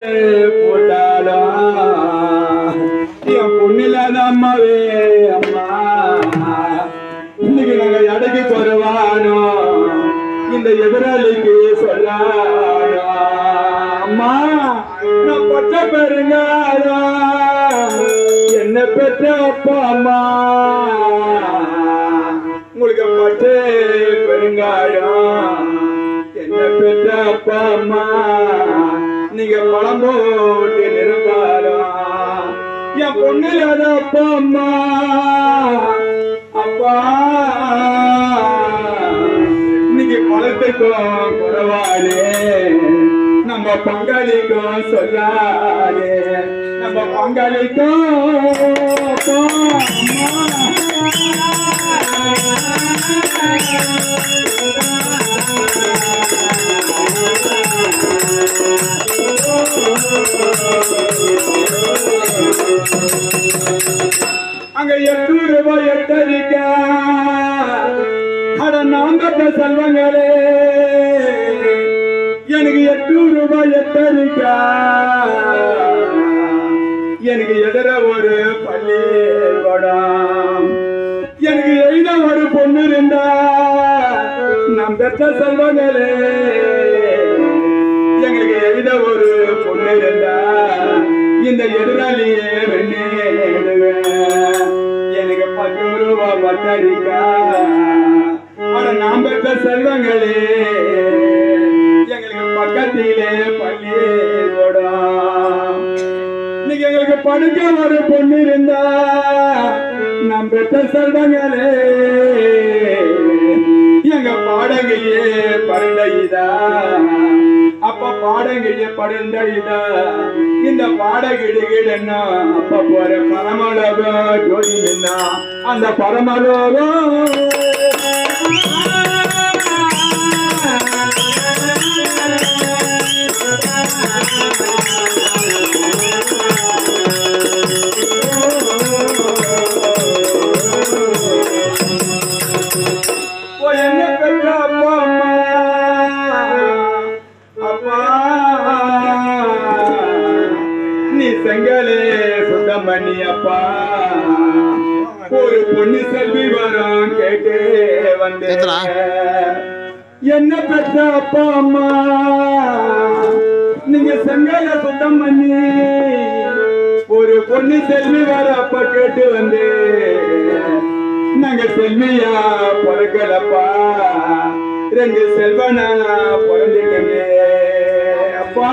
போட்டாலும் என் பொண்ணில்லாத அம்மாவே அம்மா இன்னைக்கு நாங்க எடைக்கு குறைவானோ இந்த எதிராளிக்கு சொல்லானோ அம்மா நான் பட்ட பெருங்காரோ என்ன பெற்ற அப்பா அம்மா உங்களுக்கு பட்டு பெருங்காயம் என்ன பெற்ற அப்பா அம்மா நீங்க பழம் போட்டு நிருந்தாலும் என் பொண்ணு அப்பா அம்மா அப்பா இன்னைக்கு பழத்துக்கும் குறவாலே நம்ம பங்காளிக்கும் சொல்லாலே நம்ம பங்காளிக்கும் அப்பா அங்க 8 ரூபாய் எட்டரிக்கா அட நாம் பெற்ற செல்வங்களே எனக்கு 8 ரூபாய் எட்டரிக்கா எனக்கு எதிர ஒரு பள்ளிக்கூடம் எனக்கு எழுத ஒரு பொண்ணு இருந்தா நாம் பெற்ற செல்வங்களே எங்களுக்கு எழுத ஒரு பொண்ணு இருந்தா இந்த எதிராளியே எனக்கு 10 ரூபாய் பட்டரிக்கா ஆனா நாம் பெற்ற செல்வங்களே எங்களுக்கு பக்கத்திலே பள்ளிக்கூடம் இன்னைக்கு எங்களுக்கு படுக்க ஒரு பொண்ணு இருந்தா நாம் பெற்ற செல்வங்களே எங்க பாடகையே பரண்டைதா அப்ப பாடகையே பரண்டைதா இந்த பாடகிடுகிடன்னா அப்ப போற பரமலோகம் ஜோதி நின்னா அந்த பரமலோகம் என்ன பெற்ற அப்பா அம்மா நீ செங்கலே சுத்தம் பண்ணி அப்பா ஒரு பொண்ணு செல்வி வரும் கேட்டே வந்து என்ன பெற்ற அப்பா அம்மா நீங்க செங்கல சுத்தம் பண்ணி ஒரு பொண்ணு செல்வி வர அப்ப கேட்டு வந்து நாங்க செல்வியா பிறக்கலப்பா 2 செல்வனா பிறந்துட்டோமே அப்பா